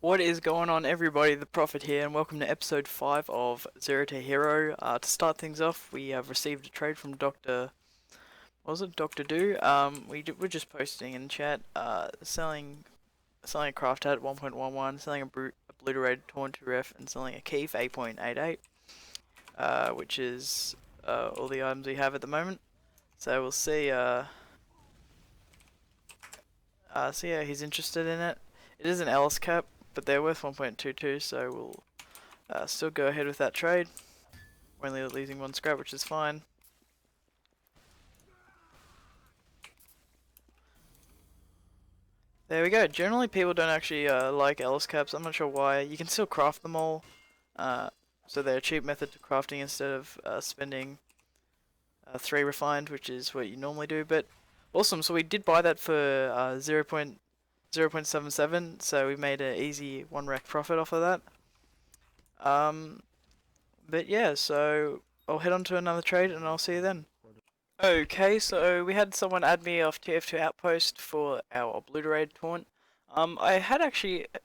What is going on, everybody? The Prophet here, and welcome to episode 5 of Zero to Hero. To start things off, we have received a trade from what was it, Dr. Do? We're just posting in chat, selling a craft hat at 1.11, selling a obliterated torn to ref, and selling a key for 8.88, which is all the items we have at the moment. So we'll see how he's interested in it. It is an Alice cap, but they're worth 1.22, so we'll still go ahead with that trade. We're only losing one scrap, which is fine. There we go. Generally, people don't actually like Alice caps. I'm not sure why. You can still craft them all, so they're a cheap method to crafting instead of spending 3 refined, which is what you normally do. But awesome. So we did buy that for 0.77, so we made an easy 1 rack profit off of that. But yeah, so I'll head on to another trade and I'll see you then. Okay, so we had someone add me off TF2 Outpost for our obliterated taunt. I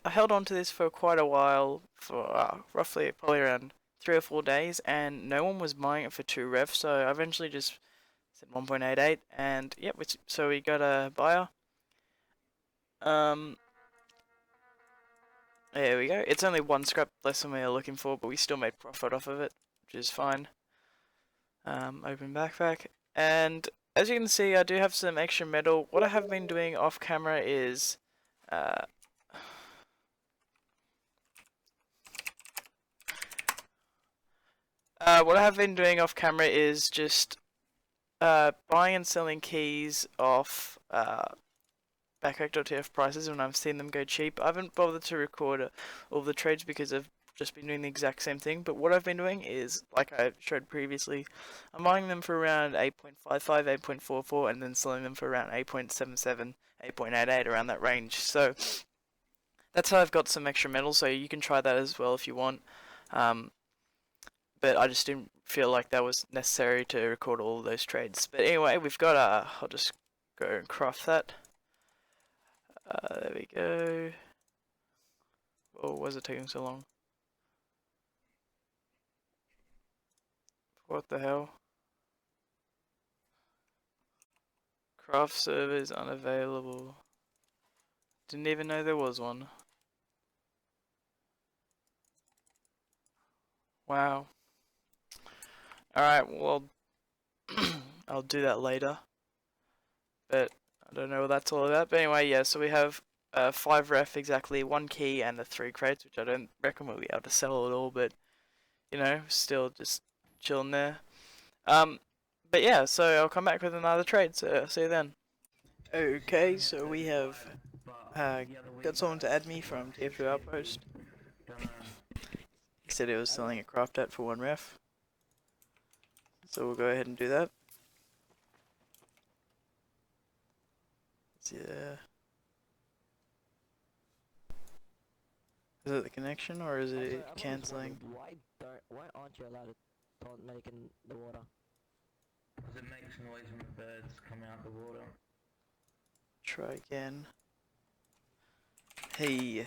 held on to this for quite a while, for roughly probably around 3 or 4 days, and no one was buying it for 2 rev, so I eventually just said 1.88, and yep, so we got a buyer. There we go. It's only 1 scrap less than we were looking for, but we still made profit off of it, which is fine. Open backpack. And as you can see, I do have some extra metal. What I have been doing off camera is just buying and selling keys off backpack.tf prices when I've seen them go cheap. I haven't bothered to record all the trades because I've just been doing the exact same thing, but what I've been doing is, like I showed previously, I'm buying them for around 8.55, 8.44, and then selling them for around 8.77, 8.88, around that range. So that's how I've got some extra metal, so you can try that as well if you want. But I just didn't feel like that was necessary to record all of those trades. But anyway, we've got I'll just go and craft that. There we go. Oh, why is it taking so long? What the hell? Craft server is unavailable. Didn't even know there was one. Wow. Alright, well, I'll do that later. But I don't know what that's all about. But anyway, yeah, so we have 5 ref exactly, 1 key, and the 3 crates, which I don't reckon we'll be able to sell at all, but, you know, still just chilling there. But yeah, so I'll come back with another trade, so see you then. Okay, so we have got someone to add me from TF2 Outpost. He said he was selling a craft hat for 1 ref. So we'll go ahead and do that. Yeah. Is it the connection or is it cancelling? Why aren't you allowed to taunt medic in the water? Because it makes noise when the birds come out the water. Try again. Hey.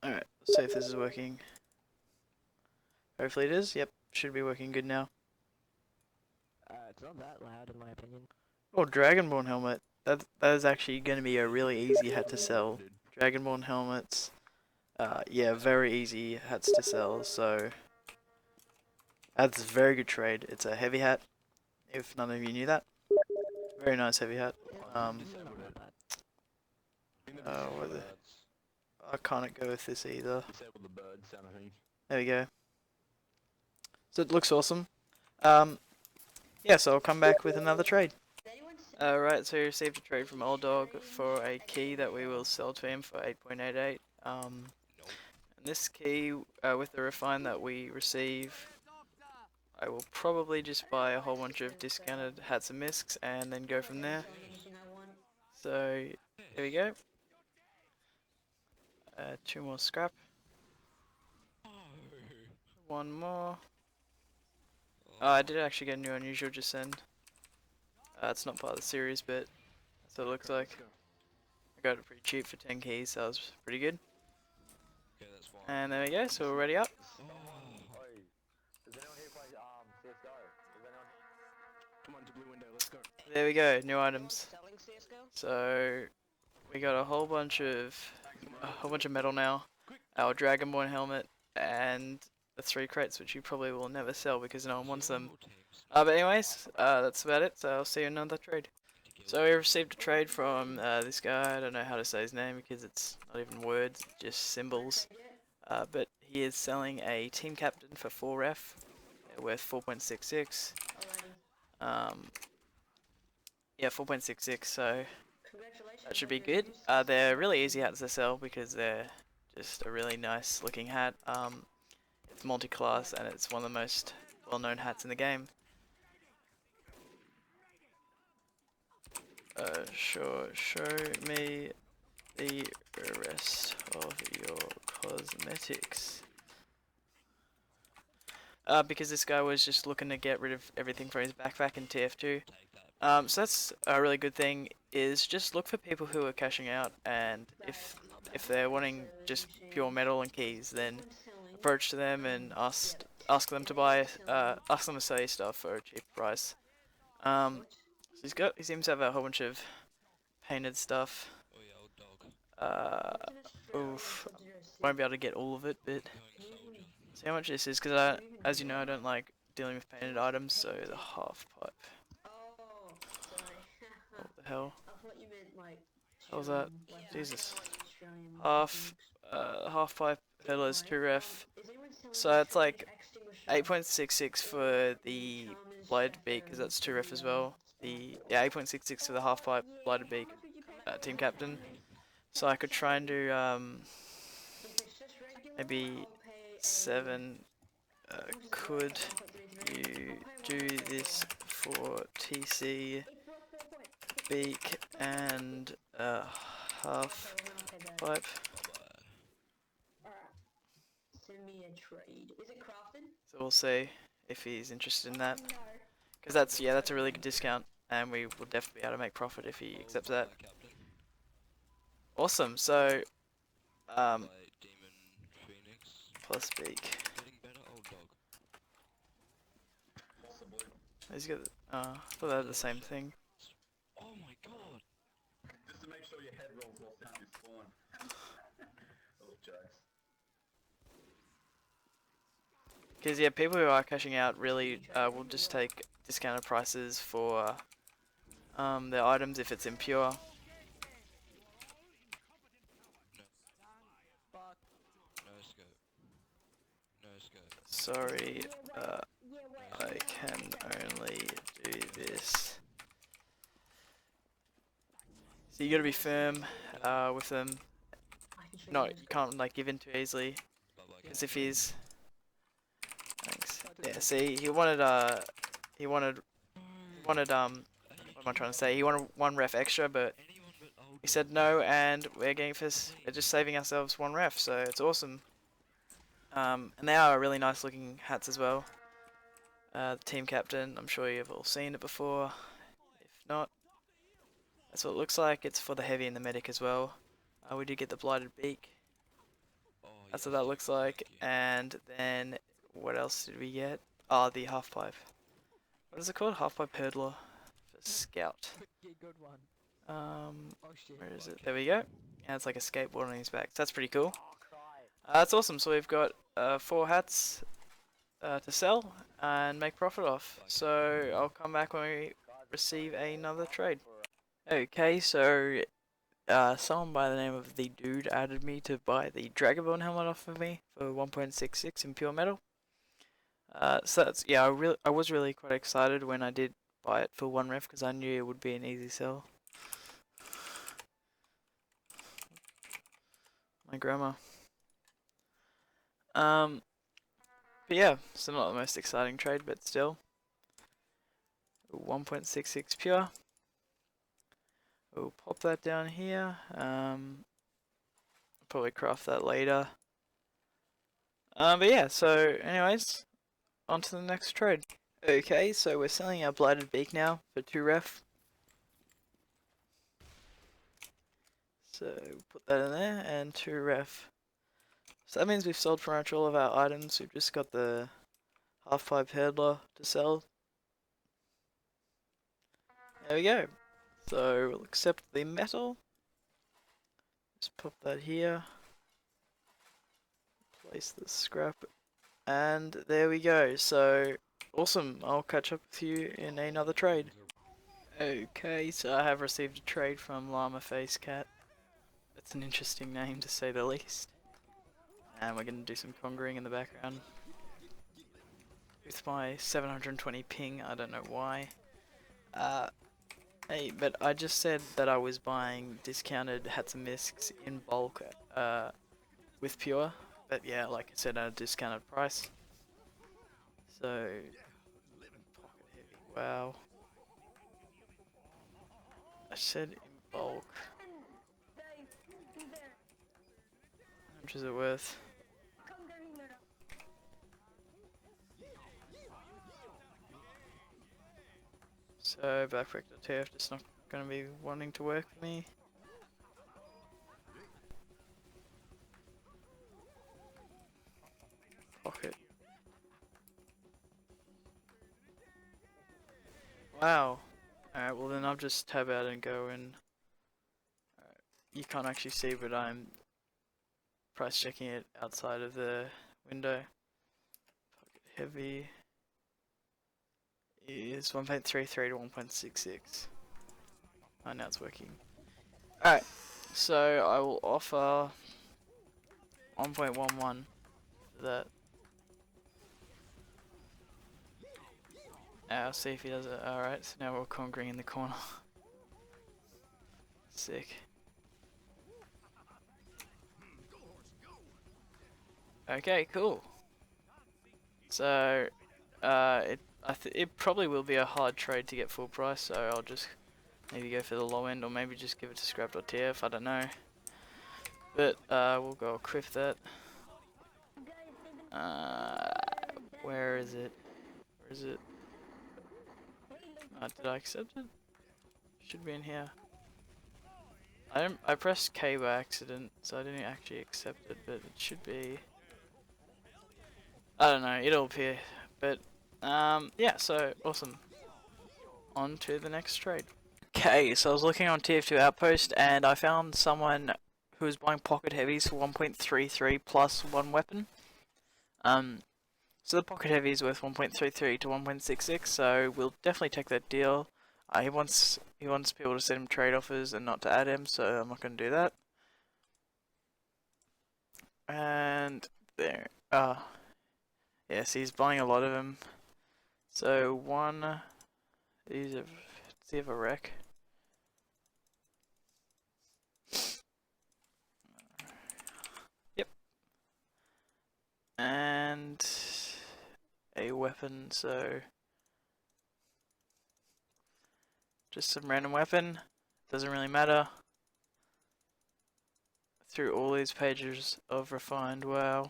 Alright, let's see if this is working. Hopefully it is. Yep, should be working good now. It's not that loud in my opinion. Oh, Dragonborn helmet. That is actually going to be a really easy hat to sell. Dragonborn helmets. Yeah, very easy hats to sell, so that's a very good trade. It's a heavy hat, if none of you knew that. Very nice heavy hat. I can't go with this either. There we go. So it looks awesome. Yeah, so I'll come back with another trade. Right, so we received a trade from Old Dog for a key that we will sell to him for 8.88. And this key, with the refine that we receive, I will probably just buy a whole bunch of discounted hats and misks and then go from there. So, there we go. 2 more scrap. 1 more. Oh, I did actually get a new unusual just then. It's not part of the series, but that's what it looks like. I got it pretty cheap for 10 keys, so that was pretty good. Okay, that's fine. And there we go, so we're ready up. Oh. Oi, does anyone here play CSGO? Does anyone? Come on to blue window, let's go. There we go, new items. Selling CSGO? So we got a whole bunch of metal now. Our Dragonborn helmet and the 3 crates, which you probably will never sell because no one wants them. But anyways, that's about it. So I'll see you in another trade. So we received a trade from this guy. I don't know how to say his name because it's not even words, just symbols. But he is selling a team captain for 4 ref, worth 4.66. Yeah, 4.66. So that should be good. They're really easy hats to sell because they're just a really nice looking hat. It's multi-class and it's one of the most well-known hats in the game. Sure, show me the rest of your cosmetics. Because this guy was just looking to get rid of everything from his backpack in TF2. So that's a really good thing, is just look for people who are cashing out, and if they're wanting just pure metal and keys, then approach to them and ask them to buy, ask them to sell you stuff for a cheap price. So he seems to have a whole bunch of painted stuff. Oof, won't be able to get all of it, but see how much this is, because as you know, I don't like dealing with painted items. So the half pipe. Oh, sorry. What the hell? I thought you meant like. How was that? Australian, Jesus. Australian Half pipe hurdlers 2 ref. Is anyone selling So it's like extinguisher? 8.66 for the bladed beak, because that's 2 ref as well. The 8.66 for the half pipe bladed beak team captain. So I could try and do If it's just regular, maybe I'll pay 7. Could you do this for TC beak and half pipe? Alright. Send me a trade. Is it crafted? So we'll see if he's interested in that, No. because that's a really good discount, and we will definitely be able to make profit if he accepts that. Awesome. So Demon Phoenix. plus beak. Getting better, old dog. Possibly. He's got. I thought they had the same thing. Oh my god. Just to make sure your head rolls off down your spawn. Oh, jokes. Because yeah, people who are cashing out really will just take discounted prices for their items if it's impure. No scope. No scope. Sorry, I can only do this. So you gotta be firm with them. You can't like give in too easily. Bye bye. Because if he's, thanks. Yeah, see, what am I trying to say? He wanted 1 ref extra, but Anyone but old he said no, and we're just saving ourselves 1 ref, so it's awesome. And they are really nice looking hats as well. The team captain, I'm sure you've all seen it before. If not, that's what it looks like. It's for the heavy and the medic as well. We did get the blighted beak. Oh, That's yes, what that looks like. thank you. And then what else did we get? Oh, the half pipe. What is it called? Half pipe hurdler for scout. Good one. Um, Oh shit. where is it? There we go. And it's like a skateboard on his back. So that's pretty cool. Oh, cry. That's awesome. So we've got 4 hats to sell and make profit off. So I'll come back when we receive another trade. Okay, so someone by the name of the dude added me to buy the Dragonborn helmet off of me for 1.66 in pure metal. So that's, yeah, I was really quite excited when I did buy it for 1 ref because I knew it would be an easy sell. My grandma. But yeah, so not the most exciting trade, but still. 1.66 pure. We'll pop that down here. Probably craft that later. But yeah, so anyways, on to the next trade. Okay, so we're selling our blighted beak now for 2 ref. So put that in there, and 2 ref. So that means we've sold pretty much all of our items. We've just got the half-pipe handler to sell. There we go. So we'll accept the metal. Just pop that here. Place the scrap. And there we go. So awesome. I'll catch up with you in another trade. Okay, so I have received a trade from Llama Face Cat. That's an interesting name to say the least. And we're going to do some conquering in the background. With my 720 ping, I don't know why. Hey, but I just said that I was buying discounted hats and misks in bulk with Pure. But yeah, like I said, at a discounted price. So, pocket heavy, wow. I said in bulk. How much is it worth? So, backpack.tf just not going to be wanting to work for me. Pocket. Wow. Alright, well then I'll just tab out and go and... you can't actually see, but I'm price checking it outside of the window. Pocket heavy is 1.33 to 1.66. Oh, now it's working. Alright, so I will offer 1.11 for that. I'll see if he does it. Alright, so now we're conquering in the corner. Sick. Okay, cool. So, it probably will be a hard trade to get full price, so I'll just maybe go for the low end, or maybe just give it to scrap.tf, I don't know. But, we'll go equip that. Where is it? Where is it? Did I accept it? Should be in here. I pressed K by accident, so I didn't actually accept it, but it should be... I don't know, it'll appear. But, yeah, so, awesome. On to the next trade. Okay, so I was looking on TF2 Outpost, and I found someone who was buying pocket heavies for 1.33 plus 1 weapon. So the pocket heavy is worth 1.33 to 1.66, so we'll definitely take that deal. He wants people to send him trade offers and not to add him, so I'm not going to do that. And there, yeah, so he's buying a lot of them. So one, these have, does he have a wreck? Yep. And a weapon, so just some random weapon, doesn't really matter. Through all these pages of refined, wow.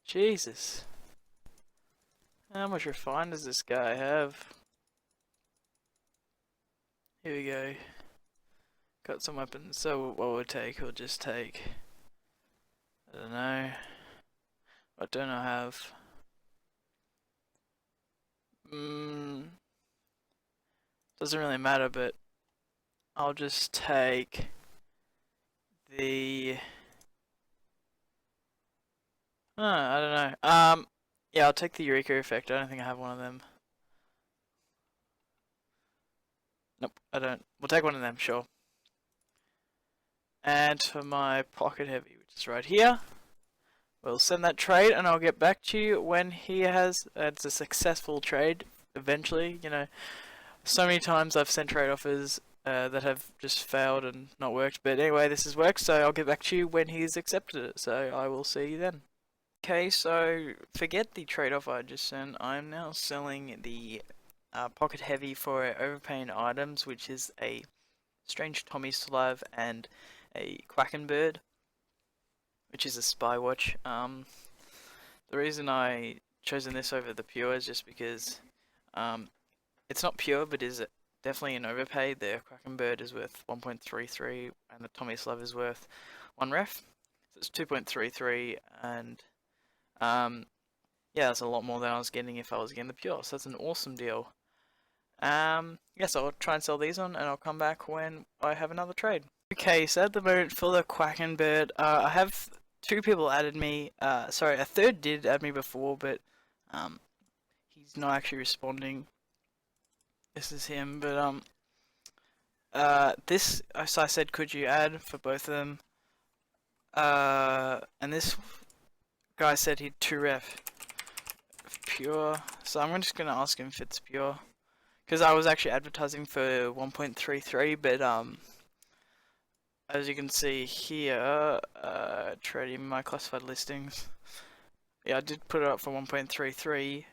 Jesus. How much refined does this guy have? Here we go. Got some weapons, so what we'll take, we'll just take, I don't know. What don't I have? Doesn't really matter, but I'll just take the... I don't know. Yeah, I'll take the Eureka effect. I don't think I have one of them. Nope, I don't. We'll take one of them, sure. And for my pocket heavy, which is right here, we'll send that trade, and I'll get back to you when he has. It's a successful trade. Eventually, you know, so many times I've sent trade offers that have just failed and not worked. But anyway, this has worked, so I'll get back to you when he's accepted it. So I will see you then. Okay, so forget the trade offer I just sent. I'm now selling the pocket heavy for overpaying items, which is a Strange Tommy Slav and a Quackenbird, which is a spy watch. The reason I chosen this over the pure is just because it's not pure, but is definitely an overpay. The Kraken Bird is worth 1.33 and the Tommy Slav is worth 1 ref. So it's 2.33 and yeah, that's a lot more than I was getting if I was getting the pure. So that's an awesome deal. Yes, I'll try and sell these on and I'll come back when I have another trade. Okay, so at the moment for the Kraken Bird, I have 2 people added me. Sorry, a third did add me before, but he's not actually responding. This is him, but this, so I said, could you add for both of them? And this guy said he'd 2 ref pure, so I'm just gonna ask him if it's pure, because I was actually advertising for 1.33, but as you can see here, trading my classified listings, yeah, I did put it up for 1.33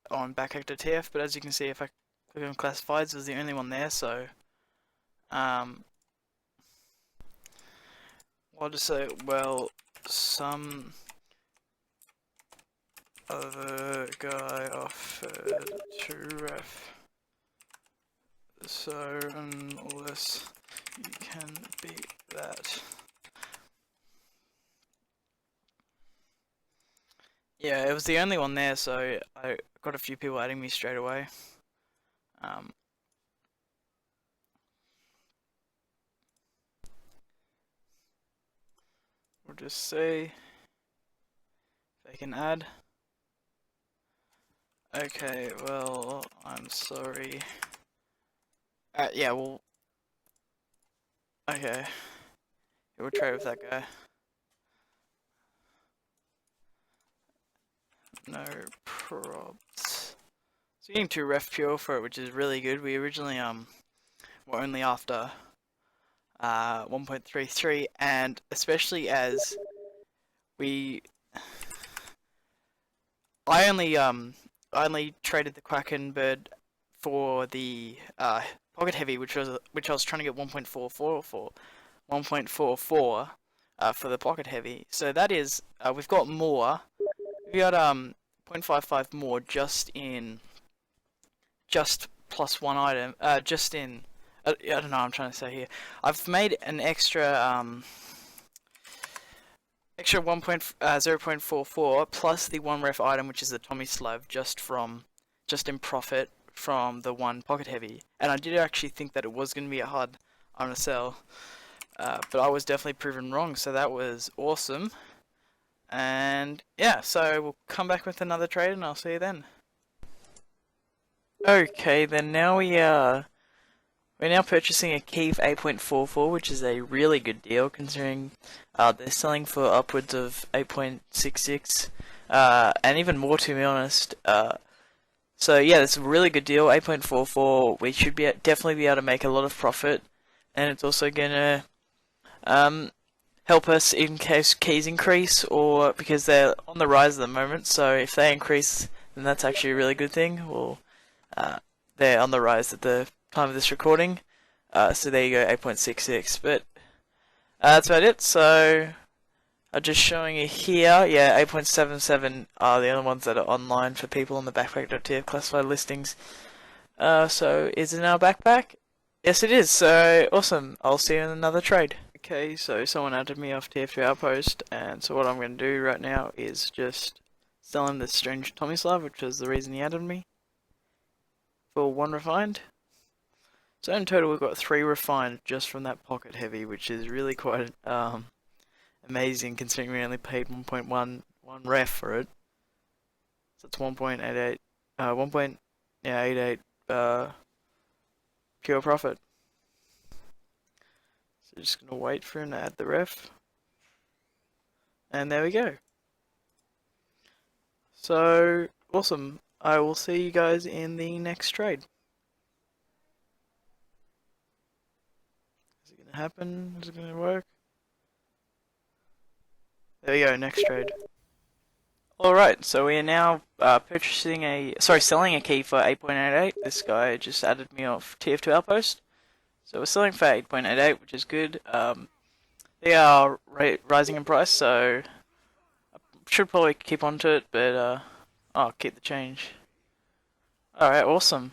on backactor TF, but as you can see, if I click on classifieds, it was the only one there, so I'll just say, well, some other guy offered to ref, so unless you can beat that. Yeah, it was the only one there, so I got a few people adding me straight away. We'll just see if they can add. Okay, well, I'm sorry. Yeah, well, okay. Yeah, we'll trade with that guy. No probs. So getting 2 ref pure for it, which is really good. We originally were only after 1.33, and especially as I only traded the Kraken Bird for the Pocket Heavy, which I was trying to get 1.44 for 1.44 for the Pocket Heavy. So that is we've got more. We got 0.55 more just plus 1 item. Just in I don't know what I'm trying to say here. I've made an extra 0.44 plus the 1 ref item, which is the Tommy Slav, just in profit from the 1 Pocket Heavy. And I did actually think that it was going to be a hard on a sell, but I was definitely proven wrong, so that was awesome. And yeah, so we'll come back with another trade and I'll see you then. Okay, then now we're now purchasing a key for 8.44, which is a really good deal considering they're selling for upwards of 8.66, and even more, to be honest. So yeah, it's a really good deal. 8.44. We should definitely be able to make a lot of profit, and it's also gonna help us in case keys increase, or because they're on the rise at the moment. So if they increase, then that's actually a really good thing. Well, they're on the rise at the time of this recording. So there you go, 8.66. But that's about it. So I'm just showing you here. Yeah, 8.77 are the only ones that are online for people on the backpack.tf classified listings. So is it in our backpack? Yes, it is. So awesome. I'll see you in another trade. Okay, so someone added me off TF2 Outpost, and so what I'm going to do right now is just sell him this strange Tommy Slav, which was the reason he added me, for 1 refined. So in total we've got 3 refined just from that Pocket Heavy, which is really quite amazing considering we only paid 1.11 ref for it. So it's 1.88 1.88 pure profit. So just gonna wait for him to add the ref. And there we go. So awesome. I will see you guys in the next trade. Is it gonna happen? Is it gonna work? There we go, next trade. Alright, so we are now selling a key for 8.88. This guy just added me off TF2 Outpost. So we're selling for 8.88, which is good. They are rising in price, so I should probably keep on to it, but I'll keep the change. Alright, awesome.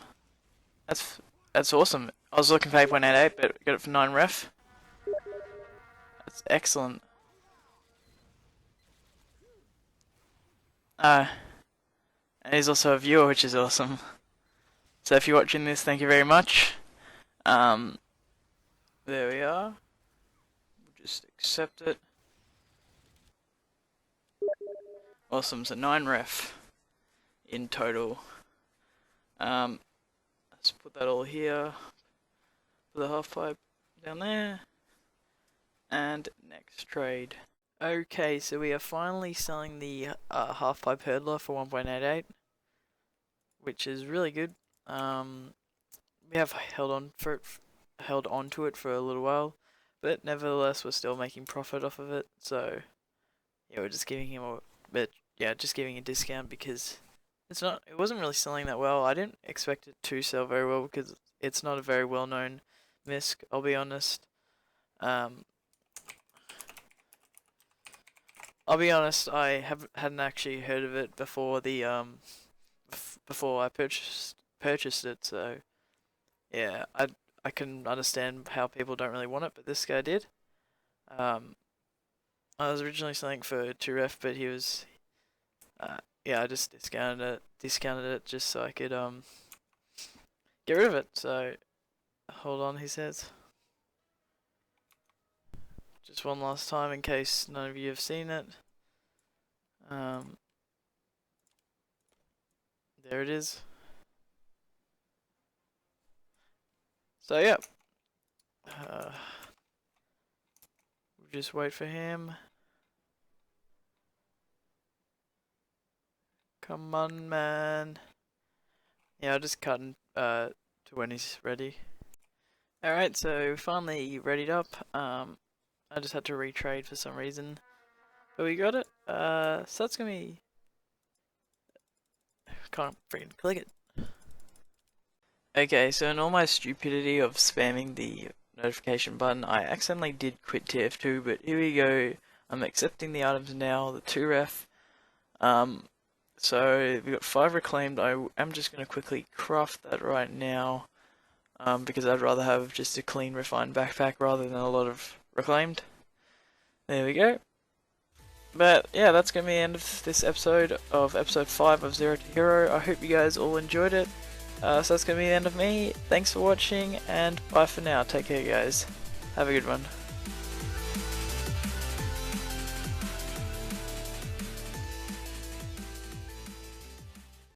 that's awesome. I was looking for 8.88, but got it for 9 ref. That's excellent. And he's also a viewer, which is awesome. So if you're watching this, thank you very much. There we are. Just accept it. Awesome, so 9 ref in total. Let's put that all here. Put the half pipe down there. And next trade. Okay, so we are finally selling the half pipe hurdler for 1.88, which is really good. We have held on to it for a little while, but nevertheless we're still making profit off of it. So yeah, we're just giving him just giving a discount because it wasn't really selling that well. I didn't expect it to sell very well because it's not a very well known misc, I'll be honest. I'll be honest, I hadn't actually heard of it before the before I purchased it, so yeah, I can understand how people don't really want it, but this guy did. I was originally selling for 2 ref, but he was yeah, I just discounted it just so I could get rid of it. So hold on, he says. Just one last time in case none of you have seen it. There it is. So yeah, we'll just wait for him. Come on, man. Yeah, I'll just cut to when he's ready. Alright, so finally readied up. I just had to retrade for some reason, but we got it. So that's gonna be. Can't freaking click it. Okay, so in all my stupidity of spamming the notification button, I accidentally did quit TF2, but here we go. I'm accepting the items now, the 2 ref. So we got 5 reclaimed. I am just gonna quickly craft that right now, because I'd rather have just a clean refined backpack rather than a lot of reclaimed. There we go. But yeah, that's going to be the end of this episode of episode 5 of Zero to Hero. I hope you guys all enjoyed it. So that's going to be the end of me. Thanks for watching, and bye for now. Take care, guys. Have a good one.